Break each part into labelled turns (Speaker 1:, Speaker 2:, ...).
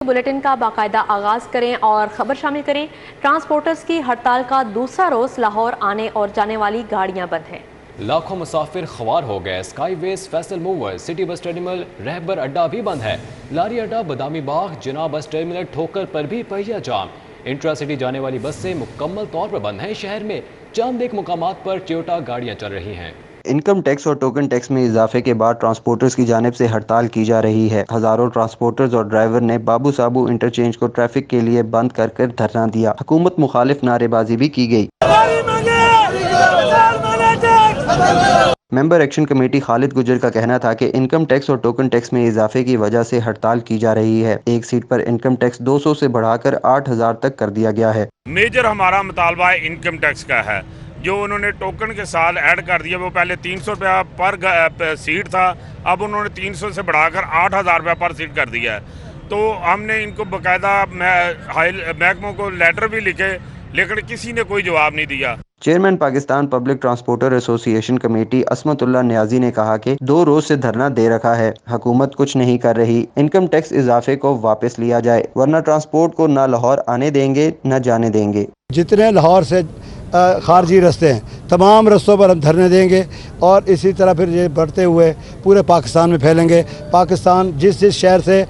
Speaker 1: Bulletin का बाकायदा आगाज करें और खबर शामिल करें। ट्रांसपोर्टर्स की हड़ताल का दूसरा रोज लाहौर आने और जाने वाली गाड़ियां बंद हैं।
Speaker 2: लाखों मुसाफिर ख्वार हो गए। Skyways, Faisal mover, city bus terminal, रहबर अड्डा भी बंद है। लारी अड्डा, बदामी बाग, जिना बस टर्मिनल, ठोकर पर भी पहिया जाम। इंट्रा सिटी जाने वाली बसें मुकम्मल तौर पर बंद हैं। शहर में चंद एक मुकामात पर टोयोटा गाड़ियां चल रही हैं।
Speaker 3: इनकम टैक्स और टोकन टैक्स में इजाफे के बाद ट्रांसपोर्टर्स की जानिब से हड़ताल की जा रही है। हजारों ट्रांसपोर्टर्स और ड्राइवर ने बाबू साबू इंटरचेंज को ट्रैफिक के लिए बंद कर धरना दिया। हुकूमत मुखालिफ नारेबाजी भी की गई। मेंबर एक्शन कमेटी खालिद गुजर का कहना था कि इनकम टैक्स और टोकन टैक्स में इजाफे की वजह से हड़ताल की जा रही है। एक सीट पर इनकम टैक्स 200 से बढ़ाकर 8000 तक कर दिया गया है।
Speaker 4: मेजर हमारा मुतालबा इनकम टैक्स का है, जो उन्होंने टोकन के साथ ऐड कर दिया। वो पहले 300 रुपया पर सीट था, अब उन्होंने 300 से बढ़ाकर 8000 रुपया पर सीट कर दिया है। तो हमने इनको बाकायदा महकमों को लेटर भी लिखे, लेकिन किसी ने कोई जवाब नहीं दिया।
Speaker 3: Chairman Pakistan public transporter association committee Asmatullah Niazi ने कहा कि 2 रोज से धरना दे रखा है, हुकूमत कुछ नहीं कर रही। इनकम टैक्स इजाफे को वापस लिया जाए, वरना ट्रांसपोर्ट को न लाहौर आने देंगे न जाने देंगे।
Speaker 5: जितने लाहौर से खारजी रास्ते हैं, तमाम रास्तों पर हम धरने देंगे और इसी तरह फिर ये बढ़ते हुए पूरे पाकिस्तान में फैलेंगे। पाकिस्तान जिस शहर से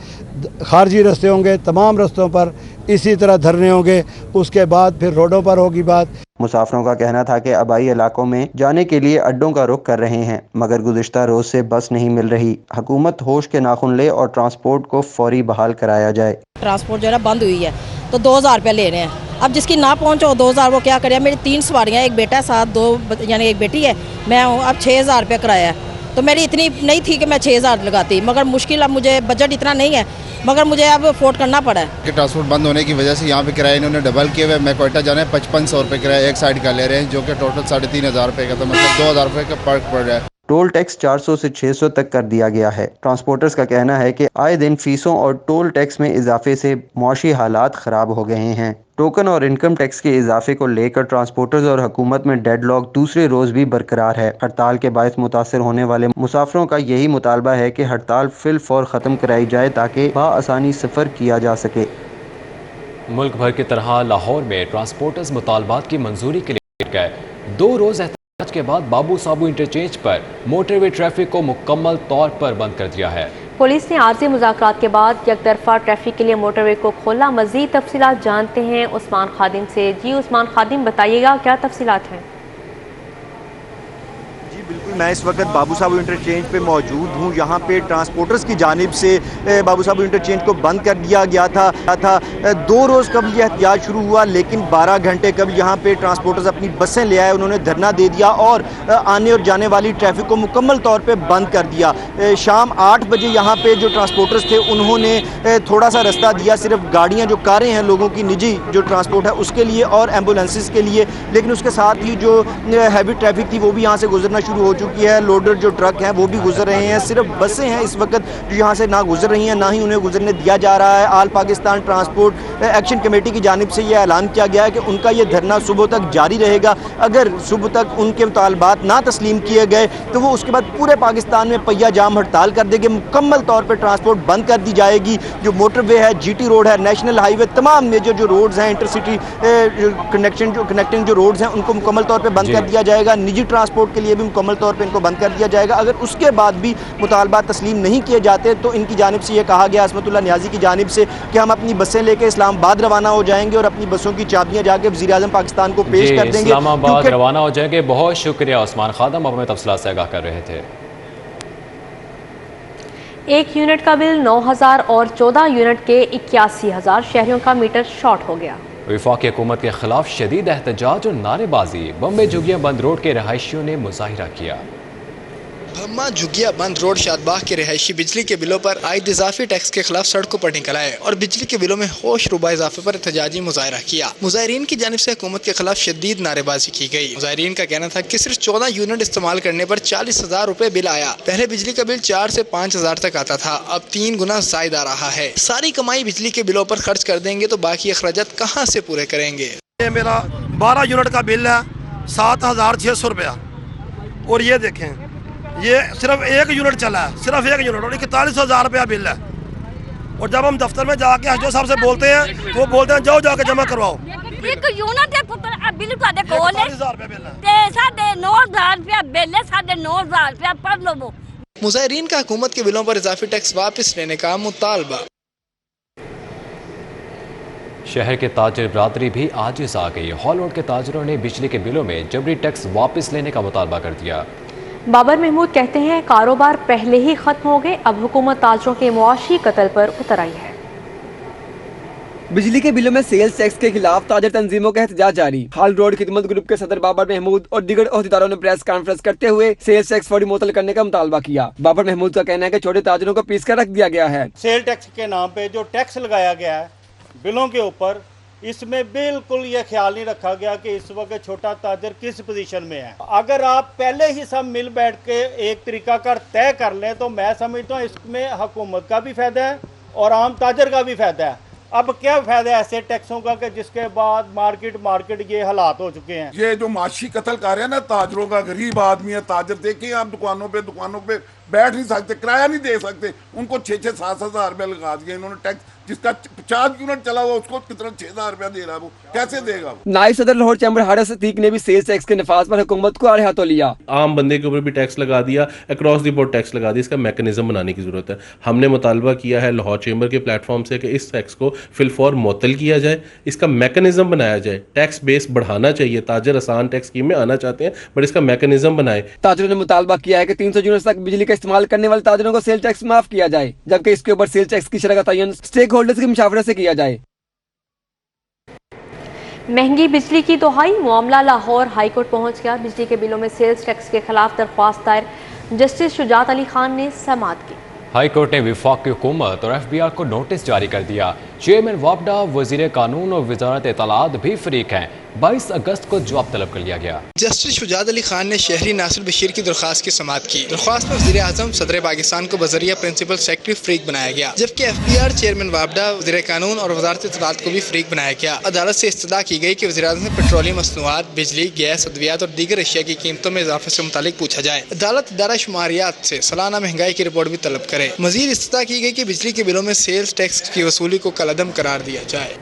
Speaker 5: खारजी रास्ते होंगे, तमाम रास्तों पर इसी तरह धरने होंगे। उसके बाद फिर रोडों पर होगी बात।
Speaker 3: मुसाफिरों का कहना था कि आबाई इलाकों में जाने के लिए अड्डों का रुख कर रहे हैं, मगर गुज़िश्ता रोज से बस नहीं मिल रही। हुकूमत होश के नाखुन ले और ट्रांसपोर्ट को फौरी बहाल कराया जाए।
Speaker 6: ट्रांसपोर्ट जो है बंद हुई है तो 2000 रुपये ले रहे हैं। अब जिसकी ना पहुंचो 2000, वो क्या करे। मेरी 3 सवारियाँ, एक बेटा साथ, 2 यानी एक बेटी है, मैं हूँ। अब 6000 रुपये किराया है, तो मेरी इतनी नहीं थी कि मैं 6000 लगाती, मगर मुश्किल, अब मुझे बजट इतना नहीं है, मगर मुझे अब अफोर्ड करना पड़ा है
Speaker 7: कि ट्रांसपोर्ट बंद होने की वजह से यहाँ पे किराए इन्होंने डबल किए हुए। मैं कोयटा जाना है 5500 रुपये किराया एक साइड का ले रहे हैं, जो कि टोटल 3500 रुपये का, तो मतलब 2000 रुपये का फर्क पड़ रहा है।
Speaker 3: टोल टैक्स 400 से 600 तक कर दिया गया है। ट्रांसपोर्टर्स का कहना है कि आए दिन फीसों और टोल टैक्स में इजाफे से मुआशी हालात खराब हो गए हैं। टोकन और इनकम टैक्स के इजाफे को लेकर ट्रांसपोर्टर्स और हुकूमत में डेडलॉक दूसरे रोज भी बरकरार है। हड़ताल के बायस मुतासर होने वाले मुसाफिरों का यही मुतालबा है कि हड़ताल फिल फौर ख़त्म कराई जाए ताकि बआसानी सफ़र किया जा सके।
Speaker 2: मुल्क भर की तरह लाहौर में ट्रांसपोर्टर्स मुतालबात की मंजूरी के लिए गए। 2 रोज एहतजाज के बाद बाबू साबू इंटरचेंज पर मोटरवे ट्रैफिक को मुकम्मल तौर पर बंद कर दिया है।
Speaker 1: पुलिस ने आर्जी मुज़ाकरात के बाद यकतरफा ट्रैफिक के लिए मोटरवे को खोला। मज़ीद तफसीलात जानते हैं उस्मान खादिम से। जी उस्मान खादिम, बताइएगा क्या तफसीलात हैं?
Speaker 8: जी बिल्कुल, मैं इस वक्त बाबू साबू इंटरचेंज पे मौजूद हूँ। यहाँ पे ट्रांसपोर्टर्स की जानिब से बाबू साबू इंटरचेंज को बंद कर दिया गया था। 2 रोज़ कबल यह एहतजाज शुरू हुआ, लेकिन 12 घंटे कबल यहाँ पे ट्रांसपोर्टर्स अपनी बसें ले आए, उन्होंने धरना दे दिया और आने और जाने वाली ट्रैफिक को मुकम्मल तौर पे बंद कर दिया। शाम 8 बजे यहाँ पे जो ट्रांसपोर्टर्स थे उन्होंने थोड़ा सा रास्ता दिया, सिर्फ गाड़ियाँ जो कारें हैं लोगों की निजी जो ट्रांसपोर्ट है उसके लिए और एम्बुलेंसेस के लिए, लेकिन उसके साथ ही जो हैवी ट्रैफिक थी वो भी यहाँ से गुजरना शुरू हो चुकी है। लोडर जो ट्रक हैं वो भी गुजर रहे हैं। सिर्फ बसें हैं इस वक्त जो यहाँ से ना गुजर रही हैं, ना ही उन्हें गुजरने दिया जा रहा है। आल पाकिस्तान ट्रांसपोर्ट एक्शन कमेटी की जानिब से यह ऐलान किया गया है कि उनका ये धरना सुबह तक जारी रहेगा। अगर सुबह तक उनके मुतालबात ना तस्लीम किए गए तो वो उसके बाद पूरे पाकिस्तान में पहिया जाम हड़ताल कर देंगे। मुकम्मल तौर पर ट्रांसपोर्ट बंद कर दी जाएगी। जो मोटरवे है, GT रोड है, नेशनल हाईवे, तमाम मेजर जो रोड्स हैं, इंटरसिटी कनेक्टिंग जो रोड्स हैं, उनको मुकम्मल तौर पर बंद कर दिया जाएगा। निजी ट्रांसपोर्ट के लिए भी मुकम्मल तौर पर इनको बंद कर दिया जाएगा। अगर उसके बाद भी मुतालबात तस्लीम नहीं किए जाते तो इनकी जानिब से ये कहा गया असमतुल्लाह नियाजी की जानिब से कि हम अपनी बसें लेके इस्लामाबाद रवाना हो जाएंगे और अपनी बसों की चाबियां जाके वज़ीर आज़म पाकिस्तान को पेश कर देंगे।
Speaker 2: इस्लामाबाद रवाना हो जाएंगे। बहुत शुक्रिया उस्मान खादिम, अब हमें तफसीलात से आगाह कर रहे थे।
Speaker 1: एक यूनिट का बिल 9000 और 14 यूनिट के 81,000 शहरियों का मीटर शॉर्ट हो गया।
Speaker 2: वफाकी हुकूमत के खिलाफ शदीद एहतजाज और नारेबाजी। बम्बे जुगिया बंद रोड के रहायशियों ने मुजाहिरा किया।
Speaker 9: भम्मा जुगिया बंद रोड शादबाग के रिहायशी बिजली के बिलों पर आयद इजाफी टैक्स के खिलाफ सड़कों पर निकल आए और बिजली के बिलों में होश रुबा इजाफे पर एहतजाजी मुजाहिरा किया। मुजाहिरीन की जानिब से हुकूमत के खिलाफ शदीद नारेबाजी की गई। मुजाहिरीन का कहना था कि सिर्फ 14 यूनिट इस्तेमाल करने पर 40,000 रुपए बिल आया। पहले बिजली का बिल 4 से 5,000 तक आता था, अब 3 गुना जायद आ रहा है। सारी कमाई बिजली के बिलों पर खर्च कर देंगे तो बाकी अखराजात कहाँ से पूरे करेंगे।
Speaker 10: ये मेरा 12 यूनिट का बिल है 7,600 रुपया, और ये देखें ये सिर्फ 1 यूनिट चला है, सिर्फ 1 यूनिट और 41,000 रुपया बिल है। और जब हम दफ्तर में जाके एसडीओ साहब से बोलते हैं तो वो बोलते हैं जाओ जाके जमा करवाओ।
Speaker 11: एक यूनिट ਦੇ ਪੁੱਤਰ ਬਿੱਲ ਤੁਹਾਡੇ ਕੋਲ ਹੈ
Speaker 10: 40,000 रुपये बिल है।
Speaker 11: ਤੇ ਸਾਡੇ 9000 ਰੁਪਏ ਬਿੱਲ ਹੈ, ਸਾਡੇ 9000 ਰੁਪਏ ਪੜ ਲਵੋ।
Speaker 9: मुजाहिरीन का हुकूमत के बिलों पर इजाफी टैक्स वापस लेने का मुतालबा।
Speaker 2: शहर के ताजर बरादरी भी आजिज आ गई। हॉल रोड के ताजरों ने बिजली के बिलों में जबरी टैक्स वापस लेने का मुतालबा कर दिया।
Speaker 1: बाबर महमूद कहते हैं कारोबार पहले ही खत्म हो गए, अब हुकूमत ताजरों के मुआशी कत्ल पर उतर आई है।
Speaker 12: बिजली के बिलों में सेल्स टैक्स के खिलाफ ताजर तंजीमों का एहतजाज जारी। हाल रोड खिदमत ग्रुप के सदर बाबर महमूद और दीगर अहदेदारों ने प्रेस कॉन्फ्रेंस करते हुए सेल्स टैक्स फौरी मुअत्तल करने का मुतालबा किया। बाबर महमूद का कहना है कि छोटे ताजरों को पीस कर रख दिया गया है।
Speaker 13: सेल टैक्स के नाम पे जो टैक्स लगाया गया है बिलों के ऊपर, इसमें बिल्कुल ये ख्याल नहीं रखा गया कि इस वक्त छोटा ताजर किस पोजीशन में है। अगर आप पहले ही सब मिल बैठ के एक तरीकाकार तय कर लें तो मैं समझता हूँ इसमें हुकूमत का भी फ़ायदा है और आम ताजर का भी फ़ायदा है। अब क्या फ़ायदा है ऐसे टैक्सों का कि जिसके बाद मार्केट ये हालात हो चुके हैं।
Speaker 14: ये जो माशी कत्ल कर रहे हैं ना ताजरों का, गरीब आदमी है ताजर, देखिए आप दुकानों पे बैठ नहीं सकते, किराया नहीं दे सकते, उनको 6-7 हज़ार रुपये लगा दिए इन्होंने टैक्स। जिसका 50 यूनिट चला हुआ उसको कितना 6,000 रुपया दे रहा है, वो कैसे देगा?
Speaker 12: नायब सदर लाहौर चैम्बर हारिस अतीक ने भी सेल्स टैक्स के नफाज पर हुकूमत को आड़े हाथों लिया।
Speaker 15: आम बंदे के ऊपर भी टैक्स लगा दिया, अक्रॉस द बोर्ड टैक्स लगा दिया। इसका मैकेनिज्म बनाने की जरूरत है। हमने मुतालबा किया है लाहौर चैम्बर के प्लेटफॉर्म से कि इस टैक्स को फिलफौर मुअत्तल किया जाए, इसका मैकेनिज्म बनाया जाए। टैक्स बेस बढ़ाना चाहिए, ताजर आसान टैक्स स्कीम में आना चाहते हैं बट इसका मैकेनिज्म बनाए।
Speaker 12: ताजरों ने मुतालबा किया है कि 300 यूनिट तक बिजली का इस्तेमाल करने वाले ताजरों को सेल टैक्स माफ किया जाए, जबकि इसके ऊपर सेल टैक्स की शरह का तयन स्टेक होल्डर्स की मुशावरत से किया जाए।
Speaker 1: महंगी बिजली की दोहाई, मामला लाहौर हाई कोर्ट पहुंच गया। बिजली के बिलों में सेल्स टैक्स के खिलाफ दरख्वास्त दायर जस्टिस शुजात अली खान ने समाअत की।
Speaker 2: हाई कोर्ट ने वफाकी हुकूमत और FBI को नोटिस जारी कर दिया। चेयरमैन वापडा, वजीर कानून और वजारत इत्तलात भी फरीक हैं। 22 अगस्त को जवाब तलब कर लिया गया।
Speaker 9: जस्टिस शुजात अली खान ने शहरी नासिर बशीर की दरख्वास्त की समाअत की। दरख्वास्त में वज़ीर आज़म सदर पाकिस्तान को बजरिया प्रिंसिपल सेक्रेटरी फरीक बनाया गया, जबकि FBR चेयरमैन वापडा, वज़ीर कानून और वजारत इत्तलात को भी फरीक बनाया गया। अदालत से इस्तदा की गई कि वज़ीर आज़म से पेट्रोलियम मसनूआत, बिजली, गैस, अद्वियात और दीगर अशिया की कीमतों में इजाफे से मुतालिक पूछा जाए। अदालत इदारा शुमारियात से सालाना महंगाई की रिपोर्ट भी तलब करे। मज़ीद इस्तदा की गई कि बिजली के बिलों में सेल्स टैक्स की वसूली को कलअदम करार दिया जाए।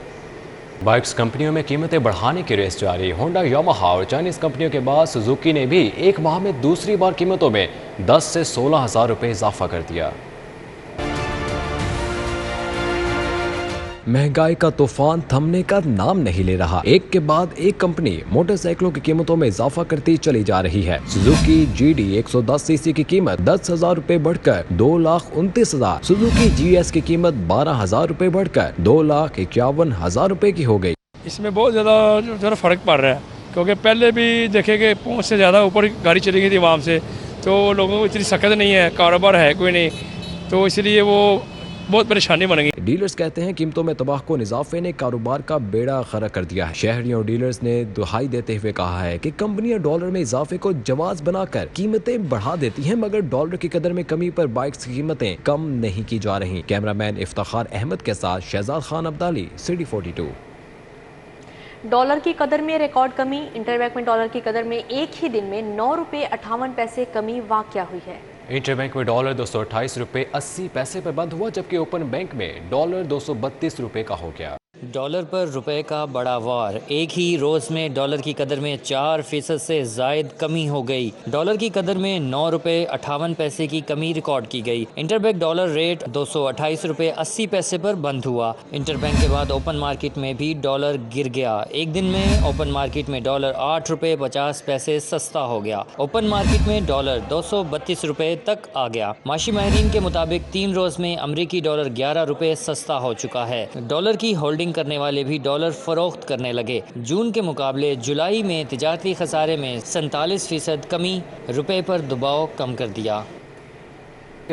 Speaker 2: बाइक्स कंपनियों में कीमतें बढ़ाने की रेस जारी। होंडा, यामाहा और चाइनीज कंपनियों के बाद सुजुकी ने भी एक माह में दूसरी बार कीमतों में 10 से 16 हज़ार रुपये इजाफा कर दिया। महंगाई का तूफान थमने का नाम नहीं ले रहा। एक के बाद एक कंपनी मोटरसाइकिलों की कीमतों में इजाफा करती चली जा रही है। सुजुकी GD 110 सीसी की कीमत 10,000 रुपए बढ़कर 2,29,000, सुजुकी GS की कीमत 12,000 रुपए बढ़कर 2,51,000 रुपए की हो गई।
Speaker 16: इसमें बहुत ज़्यादा फर्क पड़ रहा है, क्योंकि पहले भी देखे कि पहुँच से ज़्यादा ऊपर गाड़ी चली गई थी आवाम से, तो लोगों को इतनी सख्त नहीं है, कारोबार है कोई नहीं, तो इसलिए वो बहुत परेशानी बन गई।
Speaker 2: डीलर्स कहते हैं कीमतों में तबाहकुन इजाफे ने कारोबार का बेड़ा खड़ा कर दिया है। शहरियों और डीलर्स ने दुहाई देते हुए कहा है कि कंपनियां डॉलर में इजाफे को जवाज बनाकर कीमतें बढ़ा देती हैं, मगर डॉलर की कदर में कमी पर बाइक्स की कीमतें कम नहीं की जा रही। कैमरामैन इफ्तार अहमद के साथ शहजाद खान अब्दाली, City 42।
Speaker 1: डॉलर की कदर में रिकॉर्ड कमी। इंटरबैंक में डॉलर की कदर में एक ही दिन में 9 रुपये 58 पैसे कमी वाक़या हुई है।
Speaker 2: इंटरबैंक में डॉलर 228 रुपये 80 पैसे पर बंद हुआ, जबकि ओपन बैंक में डॉलर 232 रुपये का हो गया।
Speaker 17: डॉलर पर रुपए का बड़ा वार। एक ही रोज़ में डॉलर की कदर में 4% से ज़ायद कमी हो गई। डॉलर की कदर में 9 रुपये 58 पैसे की कमी रिकॉर्ड की गई। इंटरबैंक डॉलर रेट 228 रुपये 80 पैसे पर बंद हुआ। इंटरबैंक के बाद ओपन मार्केट में भी डॉलर गिर गया। एक दिन में ओपन मार्केट में डॉलर 8 रुपये 50 पैसे सस्ता हो गया। ओपन मार्केट में डॉलर 232 रुपये तक आ गया। माशी माहिरीन के मुताबिक 3 रोज़ में अमरीकी डॉलर 11 रुपये सस्ता हो चुका है। डॉलर की होल्डिंग करने वाले भी डॉलर फरोख्त करने लगे। जून के मुकाबले जुलाई में तिजारती खसारे में 47% कमी, रुपए पर दबाव कम कर दिया।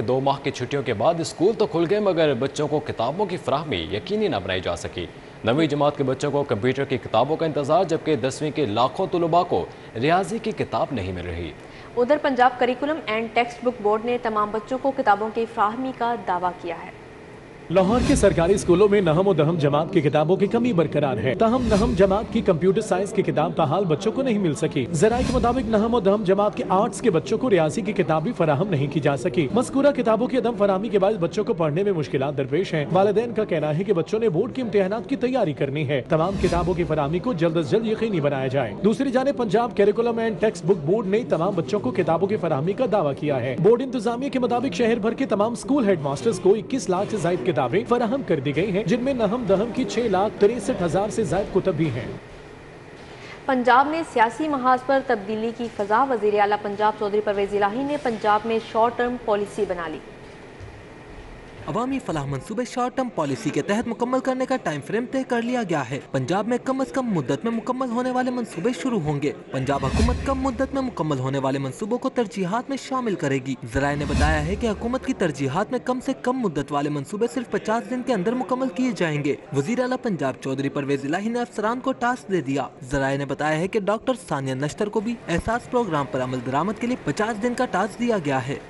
Speaker 2: 2 माह की छुट्टियों के बाद स्कूल तो खुल गए, मगर बच्चों को किताबों की फराहमी यकीनी न बनाई जा सकी। 9वीं जमात के बच्चों को कंप्यूटर की किताबों का इंतजार, जबकि 10वीं के लाखों तलबा को रियाजी की किताब नहीं मिल रही।
Speaker 1: उधर Punjab curriculum and text book board ने तमाम बच्चों को किताबों की फराहमी का दावा किया है।
Speaker 18: लाहौर के सरकारी स्कूलों में नहम और दहम जमात की किताबों की कमी बरकरार है। ताहम नहम जमात की कंप्यूटर साइंस की किताब ताहाल बच्चों को नहीं मिल सकी। ज़राए के मुताबिक नहम और दहम जमात के आर्ट्स के बच्चों को रियासी की किताब भी फराहम नहीं की जा सकी। मज़कूरा किताबों की अदम फराहमी के बाद बच्चों को पढ़ने में मुश्किलात दरपेश हैं। वालिदैन का कहना है कि बच्चों ने बोर्ड के इम्तिहानात की तैयारी करनी है। तमाम किताबों की फराहमी को जल्द अज जल्द यकीनी बनाया जाए। दूसरी जानिब Punjab curriculum and text book board ने तमाम बच्चों को किताबों की फराहमी का दावा किया है। बोर्ड इंतजामिया के मुताबिक शहर भर के तमाम स्कूल हेड मास्टर्स को 21 लाख से ज्यादा किताबें फराहम कर दी गई हैं, जिनमें नहम दहम की 6,63,000 से ज्यादा कुतुब भी हैं।
Speaker 1: पंजाब में सियासी महाज पर तब्दीली की फजा। वज़ीर आला पंजाब चौधरी परवेज इलाही ने पंजाब में शॉर्ट टर्म पॉलिसी बना ली।
Speaker 19: अवामी फलाह मंसूबे शॉर्ट टर्म पॉलिसी के तहत मुकम्मल करने का टाइम फ्रेम तय कर लिया गया है। पंजाब में कम अज कम मुद्दत में मुकम्मल होने वाले मंसूबे शुरू होंगे। पंजाब हुकूमत कम मुद्दत में मुकम्मल होने वाले मंसूबों को तरजीहात में शामिल करेगी। ज़राए ने बताया है कि हुकूमत की तरजीहात में कम से कम मुद्दत वाले मंसूबे सिर्फ 50 दिन के अंदर मुकम्मल किए जाएंगे। वज़ीर आला पंजाब चौधरी परवेज इलाही ने अफसरान को टास्क दे दिया। ज़राए ने बताया है कि डॉक्टर सानिया नश्तर को भी एहसास प्रोग्राम पर अमल दरामद के लिए 50 दिन का टास्क दिया गया है।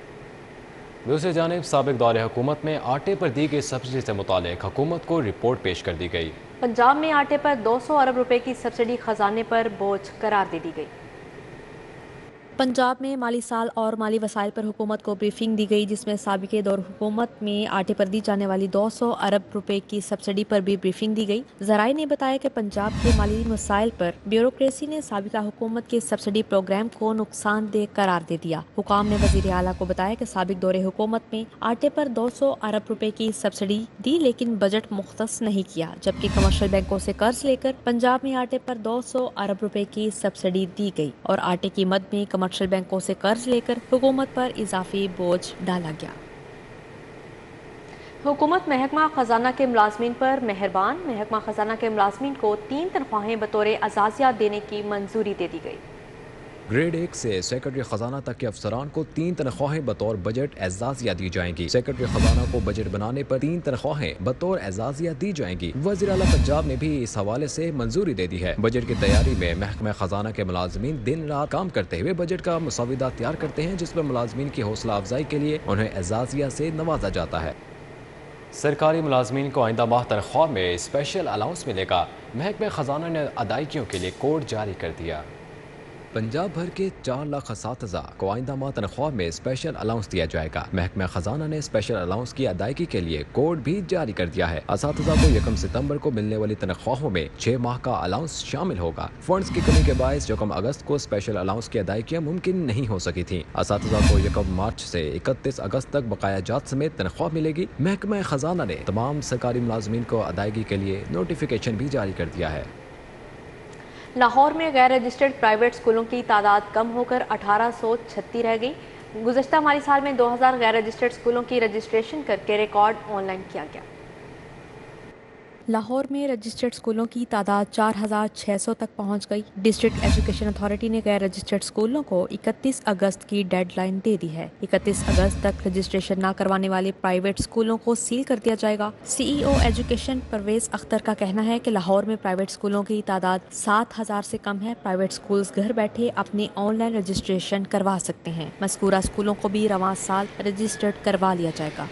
Speaker 2: दूसरी जानिब साबिक दौरे हुकूमत में आटे पर दी गई सब्सिडी से मुतालिक हुकूमत को रिपोर्ट पेश कर दी गई।
Speaker 1: पंजाब में आटे पर 200 अरब रुपए की सब्सिडी खजाने पर बोझ करार दे दी गई। पंजाब में माली साल और माली वसाइल पर हुकूमत को ब्रीफिंग दी गई, जिसमें साबिक़े दौर हुकूमत में आटे पर दी जाने वाली 200 अरब रुपए की सब्सिडी पर भी ब्रीफिंग दी गई। ज़राए ने बताया कि पंजाब के माली मसाइल पर ब्यूरोक्रेसी ने साबिक़ा हुकूमत के सब्सिडी प्रोग्राम को नुकसानदेह करार दे दिया। हुकाम ने वज़ीर आला को बताया कि साबिक़ दौरे हुकूमत में आटे पर 200 अरब रुपए की सब्सिडी दी, लेकिन बजट मुख्तस नहीं किया, जबकि कमर्शियल बैंकों से कर्ज लेकर पंजाब में आटे पर 200 अरब रुपए की सब्सिडी दी गई और आटे की मद में कमर्शियल बैंकों से कर्ज लेकर हुकूमत पर इजाफी बोझ डाला गया। हुकूमत महकमा खजाना के मुलाजमीन पर मेहरबान। महकमा खजाना के मुलाजमीन को 3 तनख्वाहें बतौर एजाजिया देने की मंजूरी दे दी गई।
Speaker 2: ग्रेड 1 से सेक्रेटरी खजाना तक के अफसरान को 3 तनख्वाहें बतौर बजट एजाजिया दी जाएंगी। सेक्रेटरी खजाना को बजट बनाने पर 3 तनख्वाहें बतौर एजाजिया दी जाएंगी। वज़ीर आला पंजाब ने भी इस हवाले से मंजूरी दे दी है। बजट की तैयारी में महकमा खजाना के मुलाजमीन दिन रात काम करते हुए बजट का मसौदा तैयार करते हैं, जिसमें मुलाजमीन की हौसला अफजाई के लिए उन्हें एजाजिया से नवाजा जाता है। सरकारी मुलाजमीन को आइंदा माह तनख्वाह में स्पेशल अलाउंस मिलेगा। महकमा खजाना ने अदायगियों के लिए कोड जारी कर दिया। पंजाब भर के 4,07,000 को आइंदा माह तनख्वाह में स्पेशल अलाउंस दिया जाएगा। महकमा खजाना ने स्पेशल अलाउंस की अदायगी के लिए कोड भी जारी कर दिया है। असातिज़ा को 1 सितंबर को मिलने वाली तनख्वाहों में 6 माह का अलाउंस शामिल होगा। फंड्स की कमी के बायस 1 अगस्त को स्पेशल अलाउंस की अदायगियाँ मुमकिन नहीं हो सकी थी। असातिज़ा को 1 मार्च से 31 अगस्त तक बकाया जात समेत तनख्वाह मिलेगी। महकमा खजाना ने तमाम सरकारी मुलाजमीन को अदायगी के लिए नोटिफिकेशन भी जारी कर दिया है।
Speaker 1: लाहौर में गैर रजिस्टर्ड प्राइवेट स्कूलों की तादाद कम होकर 1836 रह गई। गुज़श्ता माली साल में 2000 गैर रजिस्टर्ड स्कूलों की रजिस्ट्रेशन करके रिकॉर्ड ऑनलाइन किया गया। लाहौर में रजिस्टर्ड स्कूलों की तादाद 4600 तक पहुंच गई। डिस्ट्रिक्ट एजुकेशन अथॉरिटी ने गैर रजिस्टर्ड स्कूलों को 31 अगस्त की डेडलाइन दे दी है। 31 अगस्त तक रजिस्ट्रेशन न करवाने वाले प्राइवेट स्कूलों को सील कर दिया जाएगा। CEO एजुकेशन परवेज अख्तर का कहना है कि लाहौर में प्राइवेट स्कूलों की तादाद 7000 से कम है। प्राइवेट स्कूल्स घर बैठे अपने ऑनलाइन रजिस्ट्रेशन करवा सकते हैं। मज़कूरा स्कूलों को भी रवां साल रजिस्टर्ड करवा लिया जाएगा।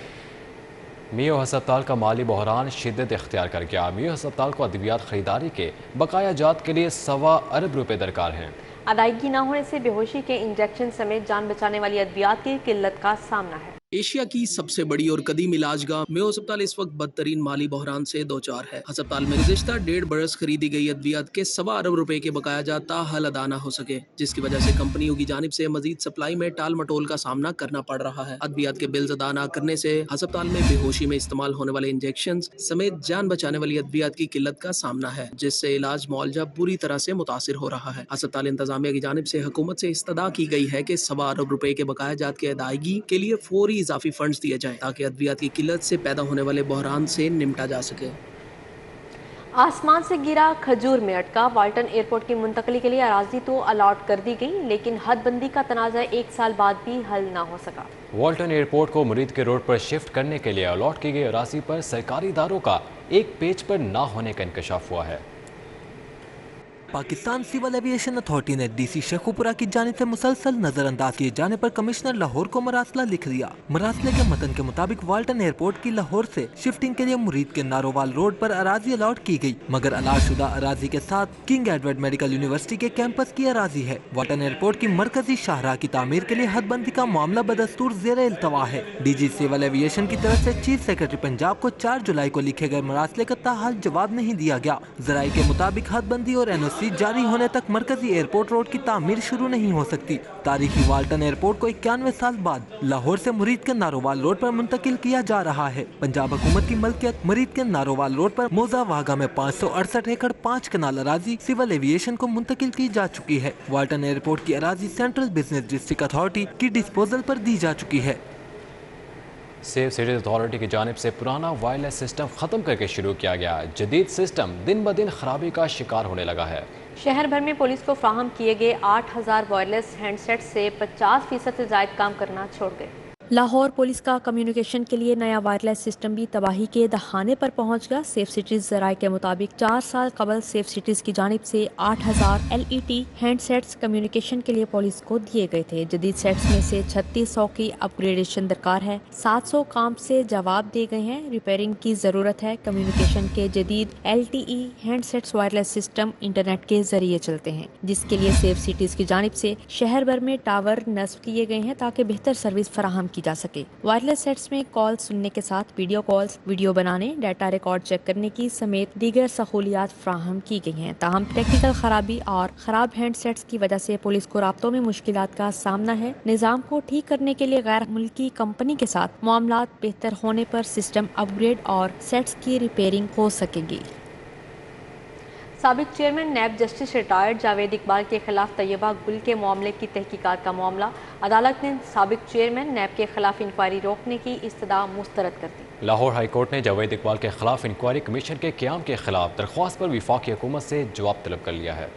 Speaker 2: मियो हस्पताल का माली बहरान शिद्दत इख्तियार कर गया। मियो हस्पताल को अद्वियात खरीदारी के बकाया जात के लिए 1.25 अरब रुपए दरकार हैं।
Speaker 1: अदायगी न होने से बेहोशी के इंजेक्शन समेत जान बचाने वाली अद्वियात की किल्लत का सामना है।
Speaker 20: एशिया की सबसे बड़ी और कदीम इलाजगाह मेयो अस्पताल इस वक्त बदतरीन माली बहरान से दो चार है। अस्पताल में गुज़श्ता 1.5 बरस खरीदी गई अद्वियात के 1.25 अरब रुपए के बकाया जात ताहल अदा न हो सके, जिसकी वजह से कंपनियों की जानिब से मजीद सप्लाई में टाल मटोल का सामना करना पड़ रहा है। अद्वियात के बिल्स अदा न करने से अस्पताल में बेहोशी में इस्तेमाल होने वाले इंजेक्शन समेत जान बचाने वाली अद्वियात की किल्लत का सामना है, जिससे इलाज मुआवजा बुरी तरह से मुतासिर हो रहा है। अस्पताल इंतजामिया की जानिब से हुकूमत से इस्तदा की गई है कि 1.25 अरब रुपए के बकाया जात की अदायगी के लिए फौरी इजाफी फंड्स दिए जाए, ताकि अद्वियात की किल्लत से पैदा होने वाले बहरान से निपटा जा सके।
Speaker 1: आसमान से गिरा खजूर में अटका। वाल्टन एयरपोर्ट की मुंतकली के लिए अराजी तो अलॉट कर दी गई, लेकिन हदबंदी का तनाज़ा 1 साल बाद भी हल ना हो सका।
Speaker 2: वाल्टन एयरपोर्ट को मुरीद के रोड पर शिफ्ट करने के लिए अलॉट की गई अराजी पर सरकारी इदारों का एक पेज पर ना होने का इंकशाफ हुआ है।
Speaker 19: पाकिस्तान सिविल एविएशन अथॉरिटी ने डीसी शेखुपुरा की जानिब से मुसलसल नजरअंदाज किए जाने पर कमिश्नर लाहौर को मरासला लिख दिया। मरासले के मतन के मुताबिक वाल्टन एयरपोर्ट की लाहौर से शिफ्टिंग के लिए मुरीद के नारोवाल रोड पर अराजी अलॉट की गई, मगर अलाटशुदा अराजी के साथ किंग एडवर्ड मेडिकल यूनिवर्सिटी के कैंपस की अराजी है। वाल्टन एयरपोर्ट की मरकजी शाहराह की तामीर के लिए हदबंदी का मामला बदस्तूर ज़ेरे इल्तवा है। डीजी सिविल एविएशन की तरफ से चीफ सेक्रेटरी पंजाब को 4 जुलाई को लिखे गए मरासले का ताहाल जवाब नहीं दिया गया। जराये के मुताबिक हदबंदी और एनओसी जारी होने तक मरकजी एयरपोर्ट रोड की तामीर शुरू नहीं हो सकती। तारीखी वाल्टन एयरपोर्ट को 91 साल बाद लाहौर से मुरीद के नारोवाल रोड पर मुंतकिल किया जा रहा है। पंजाब हुकूमत की मलकियत मुरीद के नारोवाल रोड पर मोजा वागा में 568 एकड़ 5 कनाल अराजी सिविल एविएशन को मुंतकिल की जा चुकी है। वाल्टन एयरपोर्ट की अराजी सेंट्रल बिजनेस डिस्ट्रिक्ट अथॉरिटी की डिस्पोजल पर दी जा चुकी है।
Speaker 2: सेफ सिटीज अथॉरिटी की जानिब से पुराना वायरलेस सिस्टम ख़त्म करके शुरू किया गया जदीद सिस्टम दिन ब दिन खराबी का शिकार होने लगा है।
Speaker 1: शहर भर में पुलिस को फ्राहम किए गए 8000 वायरलेस हैंडसेट से 50% से ज़ायद काम करना छोड़ गए। लाहौर पुलिस का कम्युनिकेशन के लिए नया वायरलेस सिस्टम भी तबाही के दहाने पर पहुंच गया। सेफ सिटीज जराये के मुताबिक 4 साल कबल सेफ सिटीज की जानिब से 8000 LET हैंडसेट्स कम्युनिकेशन के लिए पुलिस को दिए गए थे। जदीद सेट्स में से 3600 की अपग्रेडेशन दरकार है, 700 काम से जवाब दिए गए हैं, रिपेयरिंग की ज़रूरत है। कम्युनिकेशन के जदीद LTE handsets wireless system internet के जरिए चलते हैं, जिसके लिए सेफ सिटीज की जानिब से शहर भर में टावर नस्ब किए गए हैं ताकि बेहतर सर्विस फराहम की जा सके। वायरलेस सेट्स में कॉल सुनने के साथ वीडियो कॉल्स, वीडियो बनाने, डाटा रिकॉर्ड चेक करने की समेत दीगर सहूलियात फ्राहम की गई हैं। ताहम टेक्निकल खराबी और खराब हैंडसेट्स की वजह से पुलिस को राब्तों में मुश्किलात का सामना है। निज़ाम को ठीक करने के लिए गैर मुल्की कंपनी के साथ मामलात बेहतर होने पर सिस्टम अपग्रेड और सेट्स की रिपेयरिंग हो सकेगी। साबिक chairman NAB justice retired Javed Iqbal के खिलाफ तैयबा गुल के मामले की तहकीकात का मामला अदालत ने साबिक चेयरमैन नैब के खिलाफ इंक्वायरी रोकने की इस्तदा मुस्तरद कर दी।
Speaker 2: लाहौर हाई कोर्ट ने जावेद इकबाल के खिलाफ इंक्वायरी कमीशन के क़याम के खिलाफ दरख्वास्त पर वफाकी हुकूमत से जवाब तलब कर लिया है।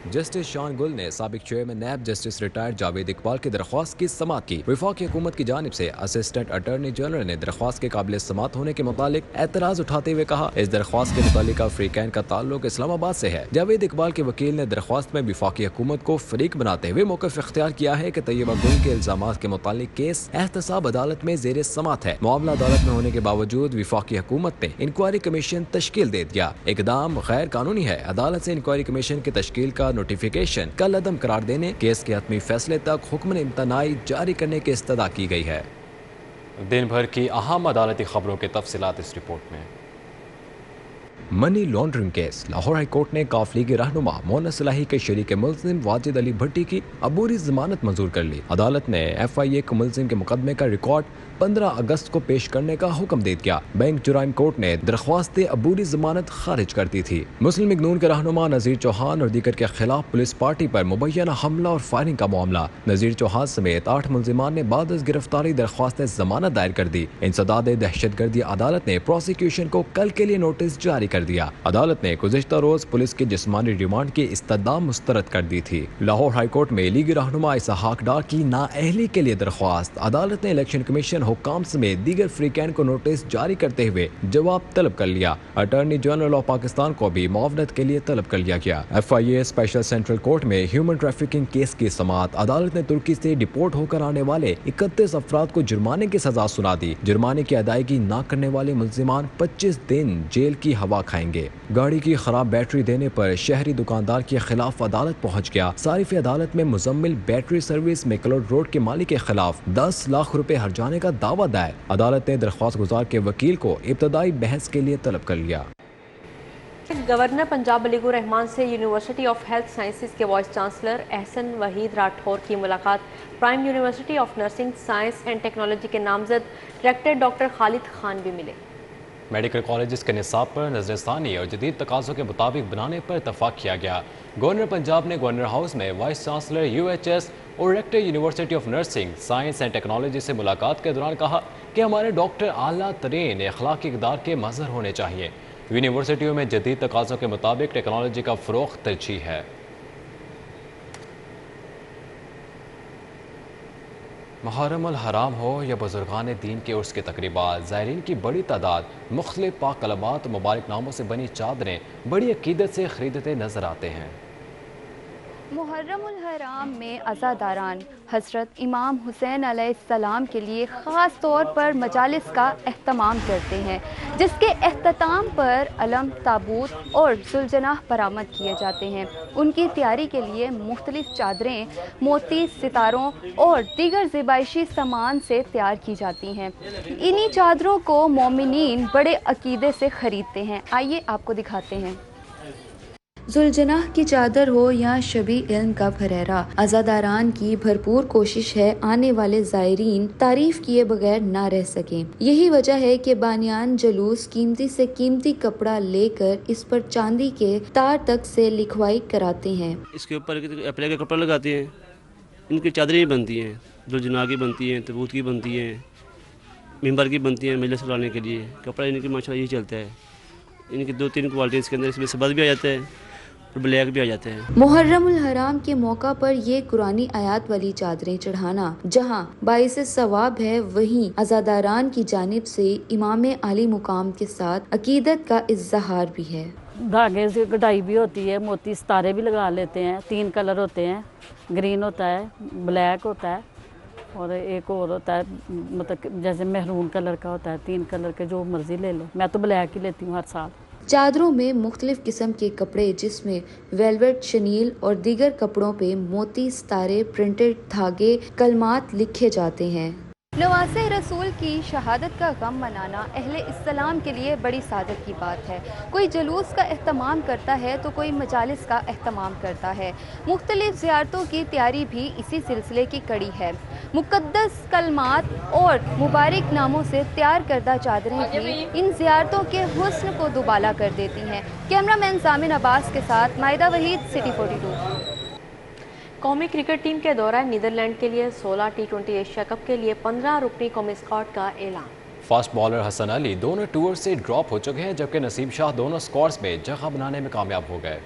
Speaker 2: जस्टिस शान गुल ने साबिक chairman NAB justice retired Javed Iqbal की दरख्वास्त की समात की। वफाकी हुकूमत की जानिब से असिस्टेंट अटॉर्नी जनरल ने दरख्वास्त के काबिल समात होने के मुतालिक एतराज उठाते हुए कहा, इस दरख्वास्त के मुतालिक अफ्रीकैन का ताल्लुक इस्लामाबाद से है। जावेद इकबाल के वकील ने दरख्वास्त में वफाकी हुकूमत को फरीक बनाते हुए मौक़िफ़ इख्तियार किया है कि तैयबा गुल के इल्जामात के मुतालिक केस एहतसाब अदालत में ज़ेर समात है। मामला अदालत में होने के बावजूद वफाकी हुकूमत ने इंक्वायरी कमीशन तश्कील दे दिया। इकदाम गैर कानूनी है। अदालत से इंक्वायरी कमीशन की तश्कील का नोटिफिकेशन कल अदम करार देने, केस के हतमी फैसले तक हुक्म इम्तनाई जारी करने की इस्तदा की गई है। दिन भर की अहम अदालती खबरों के तफसीलात इस रिपोर्ट में। Money laundering case. Lahore high court ने काफ लीग रहनुमा मोना सलाही के शरीक मुल्जिम वाजिद अली भट्टी की अबूरी जमानत मंजूर कर ली। अदालत ने FIA को मुल्जिम के मुकदमे का रिकॉर्ड 15 अगस्त को पेश करने का हुक्म दे दिया। बैंक जुराइम कोर्ट ने दरख्वास्त अबूरी जमानत खारिज कर दी थी। मुस्लिम लीग नून के रहनुमा नज़ीर चौहान और दीगर के खिलाफ पुलिस पार्टी पर मुबैना हमला और फायरिंग का मामला। नज़ीर चौहान समेत 8 मुल्जिमान ने बाद अज़ गिरफ्तारी दरख्वास्त जमानत दायर कर दी। इंसदाद दहशतगर्दी अदालत ने प्रोसिक्यूशन को कल के लिए नोटिस जारी कर दिया। अदालत ने गुज़िश्ता रोज पुलिस की जिस्मानी रिमांड की इस्तदा मुस्तरद कर दी थी। लाहौर हाई कोर्ट में लीगी रहनुमा इसहाक डार की नाअहली के लिए दरख्वास्त। अदालत ने इलेक्शन कमीशन हुक्काम समेत दीगर फ्रीकैन को नोटिस जारी करते हुए जवाब तलब कर लिया। अटॉर्नी जनरल ऑफ पाकिस्तान को भी मुआवनत के लिए तलब कर लिया गया। FIA स्पेशल सेंट्रल कोर्ट में ह्यूमन ट्रैफिकिंग केस की समात। अदालत ने तुर्की से डिपोर्ट होकर आने वाले 31 अफराद को जुर्माने की सजा सुना दी। जुर्माने की अदायगी न करने वाले मुल्जिमान 25 दिन जेल की हवा खाएंगे। गाड़ी की खराब बैटरी देने पर शहरी दुकानदार के खिलाफ अदालत पहुंच गया। सारिफ अदालत में मुजम्मिल बैटरी सर्विस मेकलोड रोड के मालिक के खिलाफ 10 लाख रुपए हर्जाने का दावा दायर। अदालत ने दरख्वास्त गुजार के वकील को इब्तदाई बहस के लिए तलब कर लिया।
Speaker 1: गवर्नर पंजाब मलिकुर रहमान से यूनिवर्सिटी ऑफ हेल्थ साइंसेज के वाइस चांसलर एहसन वहीद राठौर की मुलाकात। Prime university of nursing science and technology के नामजद डायरेक्टर डॉक्टर खालिद खान भी मिले।
Speaker 2: मेडिकल कॉलेजेस के निसाब पर नजरसानी और जदीद तकाज़ों के मुताबिक बनाने पर इतफाक़ किया गया। गवर्नर पंजाब ने गवर्नर हाउस में वाइस चांसलर UHS और director university of nursing science and technology से मुलाकात के दौरान कहा कि हमारे डॉक्टर आला तरीन अखलाकी इक़दार के मज़हर होने चाहिए। यूनिवर्सिटियों में जदीद तकाज़ों के मुताबिक टेक्नोलॉजी का फ़रोग़ तरजीह है। محرم الحرام ہو یا بزرگان دین کے عرس کے تقریبات، زائرین کی بڑی تعداد مختلف پاک کلمات و مبارک ناموں سے بنی چادریں بڑی عقیدت سے خریدتے نظر آتے ہیں۔
Speaker 21: محرم الحرام میں عزاداران حضرت امام حسین علیہ السلام کے لیے خاص طور پر مجالس کا اہتمام کرتے ہیں، جس کے اختتام پر علم، تابوت اور ذوالجناح برآمد کیے جاتے ہیں۔ ان کی تیاری کے لیے مختلف چادریں موتی، ستاروں اور دیگر زیبائشی سامان سے تیار کی جاتی ہیں۔ انہی چادروں کو مومنین بڑے عقیدے سے خریدتے ہیں۔ آئیے آپ کو دکھاتے ہیں۔ ذوالجناح کی چادر ہو یا شبی علم کا پھریرا، عزاداران کی بھرپور کوشش ہے آنے والے زائرین تعریف کیے بغیر نہ رہ سکیں۔ یہی وجہ ہے کہ بانیان جلوس قیمتی سے قیمتی کپڑا لے کر اس پر چاندی کے تار تک سے لکھوائی کراتے ہیں۔
Speaker 22: اس کے اوپر اپنے کا کپڑا لگاتے ہیں، ان کی چادریں بنتی ہیں، ذوالجناح کی بنتی ہیں، تابوت کی بنتی ہیں، ممبر کی بنتی ہیں، مجلس سلانے کے لیے کپڑا ان کی ماشاءاللہ یہی چلتا ہے۔ ان کی 2-3 کوالٹی اس کے اندر، اس میں سبز بھی آ جاتا ہے اور بلیک بھی آ جاتے ہیں۔
Speaker 21: محرم الحرام کے موقع پر یہ قرآنی آیات والی چادریں چڑھانا جہاں باعث ثواب ہے، وہیں عزاداران کی جانب سے امام عالی مقام کے ساتھ عقیدت کا اظہار بھی ہے۔
Speaker 23: دھاگے سے کڑھائی بھی ہوتی ہے، موتی ستارے بھی لگا لیتے ہیں۔ 3 کلر ہوتے ہیں، گرین ہوتا ہے، بلیک ہوتا ہے اور ایک اور ہوتا ہے، مطلب جیسے میرون کلر کا ہوتا ہے۔ 3 کلر کے جو مرضی لے لو، میں تو بلیک ہی لیتی ہوں ہر سال۔
Speaker 21: چادروں میں مختلف قسم کے کپڑے جس میں ویلویٹ، شنیل اور دیگر کپڑوں پہ موتی، ستارے، پرنٹڈ دھاگے، کلمات لکھے جاتے ہیں۔ نواسہ رسول کی شہادت کا غم منانا اہل اسلام کے لیے بڑی سعادت کی بات ہے۔ کوئی جلوس کا اہتمام کرتا ہے تو کوئی مجالس کا اہتمام کرتا ہے۔ مختلف زیارتوں کی تیاری بھی اسی سلسلے کی کڑی ہے۔ مقدس کلمات اور مبارک ناموں سے تیار کردہ چادریں بھی ان زیارتوں کے حسن کو دوبالا کر دیتی ہیں۔ کیمرہ مین ضامن عباس کے ساتھ مائدہ وحید، سٹی 42۔
Speaker 1: قومی کرکٹ ٹیم کے دورہ نیدرلینڈ کے لیے 16 T20 ایشیا کپ کے لیے 15 رکنی قومی اسکواڈ کا اعلان۔
Speaker 2: فاسٹ بالر حسن علی دونوں ٹور سے ڈراپ ہو چکے ہیں، جبکہ نسیم شاہ دونوں اسکواڈز میں جگہ بنانے میں کامیاب ہو گئے۔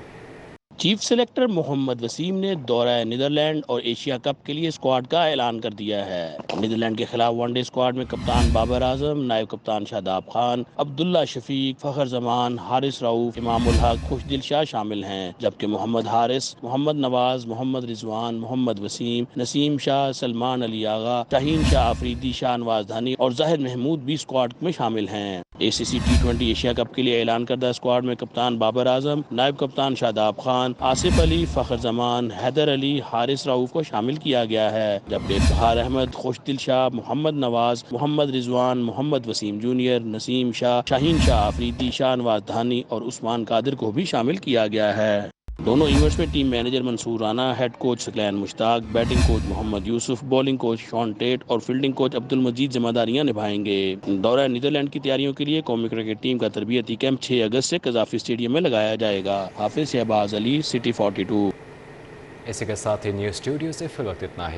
Speaker 24: چیف سلیکٹر محمد وسیم نے دورہ نیدرلینڈ اور ایشیا کپ کے لیے اسکواڈ کا اعلان کر دیا ہے۔ نیدرلینڈ کے خلاف ون ڈے اسکواڈ میں کپتان بابر اعظم، نائب کپتان شاداب خان، عبداللہ شفیق، فخر زمان، حارث رؤوف، امام الحق، خوشدل شاہ شامل ہیں، جبکہ محمد حارث، محمد نواز، محمد رضوان، محمد وسیم، نسیم شاہ، سلمان علی آغا، شاہین شاہ آفریدی، شاہ نواز دھانی اور زاہد محمود بھی اسکواڈ میں شامل ہیں۔ ACC T20 ایشیا کپ کے لیے اعلان کردہ اسکواڈ میں کپتان بابر اعظم، نائب کپتان شاداب خان، آصف علی، فخر زمان، حیدر علی، حارث رؤوف کو شامل کیا گیا ہے، جبکہ افتخار احمد، خوشدل شاہ، محمد نواز، محمد رضوان، محمد وسیم جونیئر، نسیم شاہ، شاہین شاہ آفریدی، شاہ نواز دھانی اور عثمان قادر کو بھی شامل کیا گیا ہے۔ دونوں ایونٹس میں ٹیم مینیجر منصور رانا، ہیڈ کوچ سکلین مشتاق، بیٹنگ کوچ محمد یوسف، بولنگ کوچ شون ٹیٹ اور فیلڈنگ کوچ عبد المجید ذمہ داریاں نبھائیں گے۔ دورہ نیدرلینڈ کی تیاریوں کے لیے قومی کرکٹ ٹیم کا تربیتی کیمپ 6 اگست سے قذافی اسٹیڈیم میں لگایا جائے گا۔ حافظ شہباز علی، سٹی 42۔
Speaker 2: اسی کے ساتھ ہی نیوز اسٹوڈیو سے فی الوقت اتنا ہی۔